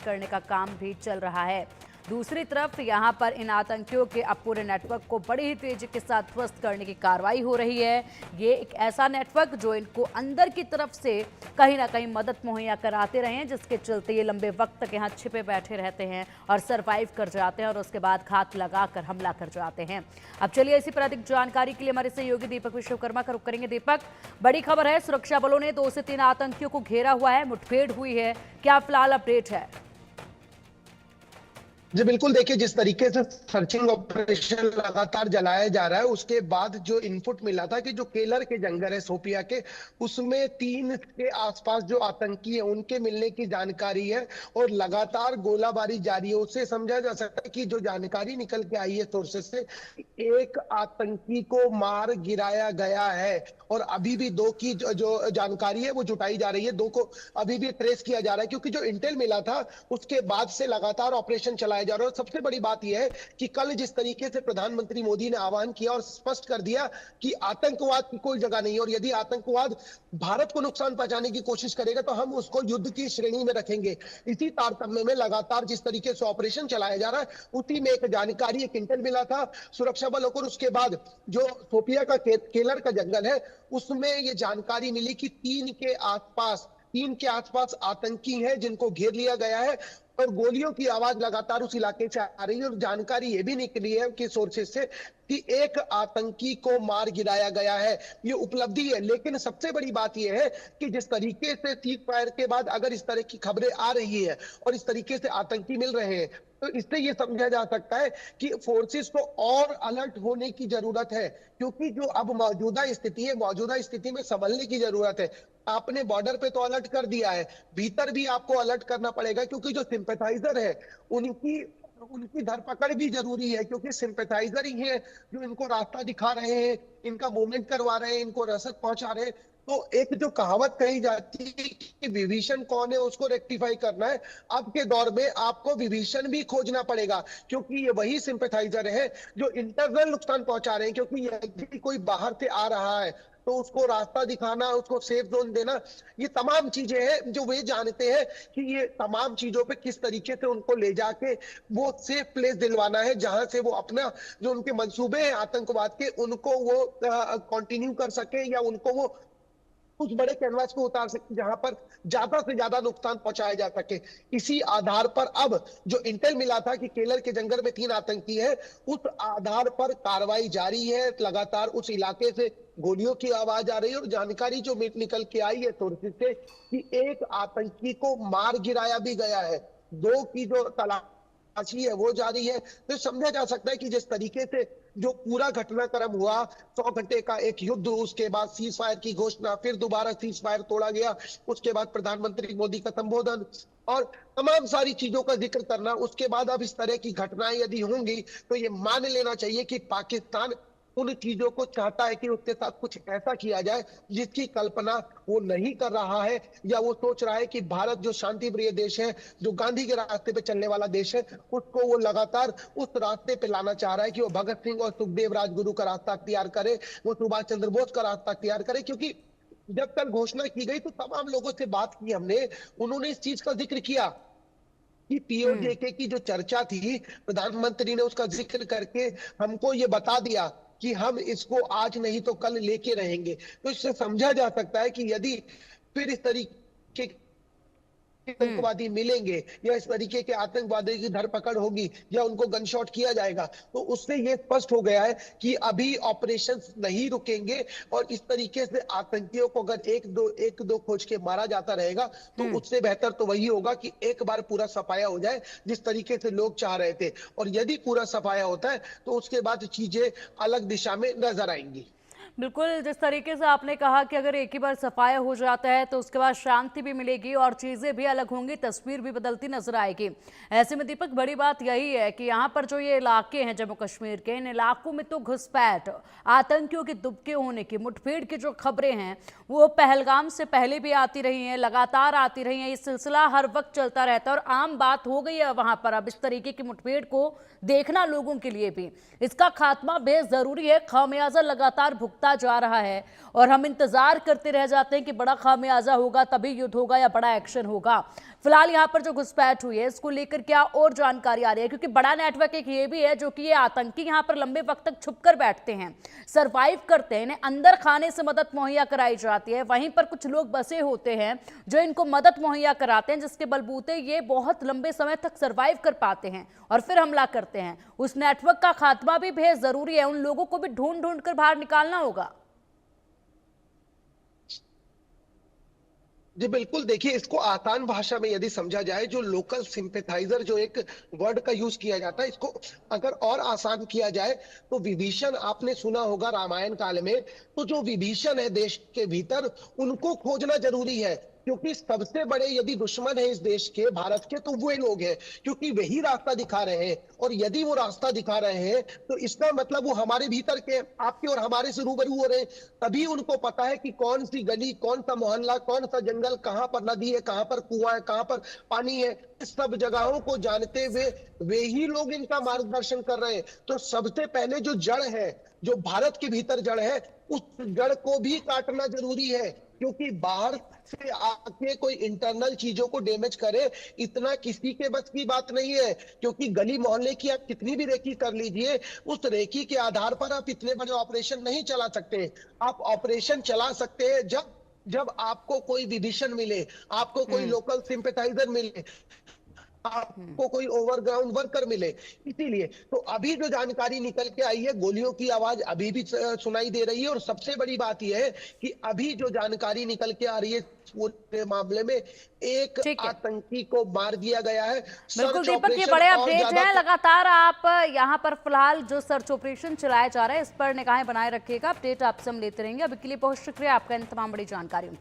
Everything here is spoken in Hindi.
करने का काम भी चल रहा है। दूसरी तरफ यहां पर इन आतंकियों के अब पूरे नेटवर्क को बड़ी ही तेजी के साथ ध्वस्त करने की कार्रवाई हो रही है। ये एक ऐसा नेटवर्क जो इनको अंदर की तरफ से कहीं ना कहीं मदद मुहैया कराते रहे हैं, जिसके चलते ये लंबे वक्त तक यहाँ छिपे बैठे रहते हैं और सरवाइव कर जाते हैं और उसके बाद घात लगाकर हमला कर जाते हैं। अब चलिए इसी पर अधिक जानकारी के लिए हमारे सहयोगी दीपक विश्वकर्मा का रुख करेंगे। दीपक, बड़ी खबर है, सुरक्षा बलों ने 2 से 3 आतंकियों को घेरा हुआ है, मुठभेड़ हुई है, क्या फिलहाल अपडेट है? जी बिल्कुल, देखिए जिस तरीके से सर्चिंग ऑपरेशन लगातार चलाया जा रहा है, उसके बाद जो इनपुट मिला था कि जो केलर के जंगल है शोपिया के, उसमें 3 के आसपास जो आतंकी है उनके मिलने की जानकारी है और लगातार गोलाबारी जारी है। उससे समझा जा सकता है कि जो जानकारी निकल के आई है सोर्सेस से, एक आतंकी को मार गिराया गया है और अभी भी 2 की जो जानकारी है वो जुटाई जा रही है। 2 को अभी भी ट्रेस किया जा रहा है, क्योंकि जो इंटेल मिला था उसके बाद से लगातार ऑपरेशन चलाया जा रहा है। और सबसे बड़ी बात यह है कि कल जिस तरीके से प्रधानमंत्री मोदी ने आह्वान किया और स्पष्ट कर दिया कि आतंकवाद की कोई जगह नहीं है, और यदि आतंकवाद भारत को नुकसान पहुंचाने की कोशिश करेगा तो हम उसको युद्ध की श्रेणी में रखेंगे। इसी तारतम्य में लगातार जिस तरीके से ऑपरेशन चलाया जा रहा है, उसी में एक जानकारी, एक इंटेल मिला था सुरक्षा बलों को। उसके बाद जो शोपिया का केलर का जंगल है उसमें ये जानकारी मिली कि 3 के आसपास आतंकी हैं जिनको घेर लिया गया है और गोलियों की आवाज लगातार उस इलाके से आ रही है। और जानकारी यह भी निकली है कि सोर्सेस से कि एक आतंकी को मार गिराया गया है। ये उपलब्धि है, लेकिन सबसे बड़ी बात यह है कि जिस तरीके से सीज फायर के बाद अगर इस तरह की खबरें आ रही है और इस तरीके से आतंकी मिल रहे हैं, तो इससे यह समझा जा सकता है कि फोर्सेस को और अलर्ट होने की जरूरत है, क्योंकि जो अब मौजूदा स्थिति है, मौजूदा स्थिति में संभलने की जरूरत है। आपने बॉर्डर पे तो अलर्ट कर दिया है, भीतर भी आपको अलर्ट करना पड़ेगा, क्योंकि जो सिंपैथाइजर है उनकी उनकी धरपकड़ भी जरूरी है, क्योंकि सिंपैथाइजर ही है जो इनको रास्ता दिखा रहे हैं, इनका मूवमेंट करवा रहे हैं, इनको रसद पहुंचा रहे हैं। तो एक जो कहावत कही जाती है कि विभीषण कौन है, उसको रेक्टिफाई करना है। अब के दौर में आपको विभीषण भी खोजना पड़ेगा, क्योंकि ये वही सिंपैथाइजर है जो इंटरनल नुकसान पहुंचा रहे हैं। क्योंकि यदि कोई बाहर से आ रहा है तो उसको रास्ता दिखाना, उसको सेफ जोन देना, ये तमाम चीजें हैं जो वे जानते हैं कि ये तमाम चीजों पे किस तरीके से उनको ले जाके वो सेफ प्लेस दिलवाना है, जहां से वो अपना जो उनके मंसूबे हैं आतंकवाद के, उनको वो कंटिन्यू कर सके या उनको वो कुछ बड़े कैनवास पे उतार सकते, जहां पर ज्यादा से ज्यादा नुकसान पहुंचाया जा सके। इसी आधार पर अब जो इंटेल मिला था कि केलर के जंगल में 3 आतंकी हैं, उस आधार पर कार्रवाई जारी है। लगातार उस इलाके से गोलियों की आवाज आ रही है और जानकारी जो निकल के आई है सोर्सेज से कि एक आतंकी को मार गिराया भी गया है। 2 की जो तलाशी है वो जारी है। तो समझा जा सकता है कि जिस तरीके से जो पूरा घटनाक्रम हुआ, 100 घंटे का एक युद्ध, उसके बाद सीज फायर की घोषणा, फिर दोबारा सीज फायर तोड़ा गया, उसके बाद प्रधानमंत्री मोदी का संबोधन और तमाम सारी चीजों का जिक्र करना, उसके बाद अब इस तरह की घटनाएं यदि होंगी तो ये मान लेना चाहिए कि पाकिस्तान उन चीजों को चाहता है कि उसके साथ कुछ ऐसा किया जाए जिसकी कल्पना वो नहीं कर रहा है, या वो सोच रहा है कि भारत जो शांति प्रिय देश है, जो गांधी के रास्ते पे चलने वाला देश है, उसको वो लगातार उस रास्ते पे लाना चाह रहा है कि वो भगत सिंह और सुखदेव राजगुरु का रास्ता अख्तियार करे, वो सुभाष चंद्र बोस का रास्ता अख्तियार करे। क्योंकि जब कल घोषणा की गई तो तमाम लोगों से बात की हमने, उन्होंने इस चीज का जिक्र किया कि पीओजेके की जो चर्चा थी, प्रधानमंत्री ने उसका जिक्र करके हमको ये बता दिया कि हम इसको आज नहीं तो कल लेके रहेंगे। तो इससे समझा जा सकता है कि यदि फिर इस तरीके हम्म। आतंकवादी मिलेंगे या इस तरीके के आतंकवादी की धरपकड़ होगी या उनको गनशॉट किया जाएगा, तो उससे यह स्पष्ट हो गया है कि अभी ऑपरेशंस नहीं रुकेंगे। और इस तरीके से आतंकियों को अगर एक दो खोज के मारा जाता रहेगा तो हम्म। उससे बेहतर तो वही होगा कि एक बार पूरा सफाया हो जाए, जिस तरीके से लोग चाह रहे थे। और यदि पूरा सफाया होता है तो उसके बाद चीजें अलग दिशा में नजर आएंगी। बिल्कुल, जिस तरीके से आपने कहा कि अगर एक ही बार सफाया हो जाता है तो उसके बाद शांति भी मिलेगी और चीज़ें भी अलग होंगी, तस्वीर भी बदलती नजर आएगी। ऐसे में दीपक, बड़ी बात यही है कि यहाँ पर जो ये इलाके हैं जम्मू कश्मीर के, इन इलाकों में तो घुसपैठ, आतंकियों के दुबके होने की, मुठभेड़ की जो खबरें हैं वो पहलगाम से पहले भी आती रही हैं, लगातार आती रही हैं। ये सिलसिला हर वक्त चलता रहता है और आम बात हो गई है वहाँ पर अब इस तरीके की मुठभेड़ को देखना लोगों के लिए भी। इसका खात्मा बेहद जरूरी है, खामियाजा लगातार भुगता जा रहा है और हम इंतजार करते रह जाते हैं कि बड़ा खामियाजा होगा तभी युद्ध होगा या बड़ा एक्शन होगा। फिलहाल यहाँ पर जो घुसपैठ हुई है इसको लेकर क्या और जानकारी आ रही है, क्योंकि बड़ा नेटवर्क एक ये भी है जो कि ये आतंकी यहाँ पर लंबे वक्त तक छुपकर बैठते हैं, सरवाइव करते हैं, इन्हें अंदर खाने से मदद मुहैया कराई जाती है, वहीं पर कुछ लोग बसे होते हैं जो इनको मदद मुहैया कराते हैं, जिसके बलबूते ये बहुत लंबे समय तक सरवाइव कर पाते हैं और फिर हमला करते हैं। उस नेटवर्क का खात्मा भी बेहद जरूरी है, उन लोगों को भी ढूंढ ढूंढ कर बाहर निकालना होगा। जी बिल्कुल, देखिए इसको आसान भाषा में यदि समझा जाए, जो लोकल सिंपैथाइजर जो एक वर्ड का यूज किया जाता है, इसको अगर और आसान किया जाए तो विभीषण आपने सुना होगा रामायण काल में। तो जो विभीषण है देश के भीतर, उनको खोजना जरूरी है, क्योंकि सबसे बड़े यदि दुश्मन है इस देश के, भारत के, तो वो लोग हैं, क्योंकि वही रास्ता दिखा रहे हैं। और यदि वो रास्ता दिखा रहे हैं तो इसका मतलब वो हमारे भीतर के, आपके और हमारे से रूबरू हो रहे हैं। तभी उनको पता है कि कौन सी गली, कौन सा मोहल्ला, कौन सा जंगल, कहां पर नदी है, कहां पर कुआं है, कहां पर पानी है, इस सब जगहों को जानते हुए वे ही लोग इनका मार्गदर्शन कर रहे हैं। तो सबसे पहले जो जड़ है, जो भारत के भीतर जड़ है, उस जड़ को भी काटना जरूरी है, क्योंकि बाहर से आके कोई इंटरनल चीजों को डैमेज करे, इतना किसी के बस की बात नहीं है। क्योंकि गली मोहल्ले की आप कितनी भी रेकी कर लीजिए, उस रेकी के आधार पर आप इतने बड़े ऑपरेशन नहीं चला सकते। आप ऑपरेशन चला सकते हैं जब जब आपको कोई विभीषण मिले, आपको कोई लोकल सिंपैथाइजर मिले, आपको कोई ओवरग्राउंड वर्कर मिले। इसीलिए तो अभी जो जानकारी निकल के आई है, गोलियों की आवाज अभी भी सुनाई दे रही है। और सबसे बड़ी बात यह है कि अभी जो जानकारी निकल के आ रही है, पूरे मामले में एक ठीक है, आतंकी को मार दिया गया है। बिल्कुल सर्च दीपक, ये ऑपरेशन बड़े और अपडेट ज्यादा हैं। लगातार आप यहाँ पर फिलहाल जो सर्च ऑपरेशन चलाया जा रहा है इस पर निगाहें बनाए रखिएगा। अपडेट आपसे हम लेते रहेंगे। अभी के लिए बहुत शुक्रिया आपका इन तमाम बड़ी जानकारियों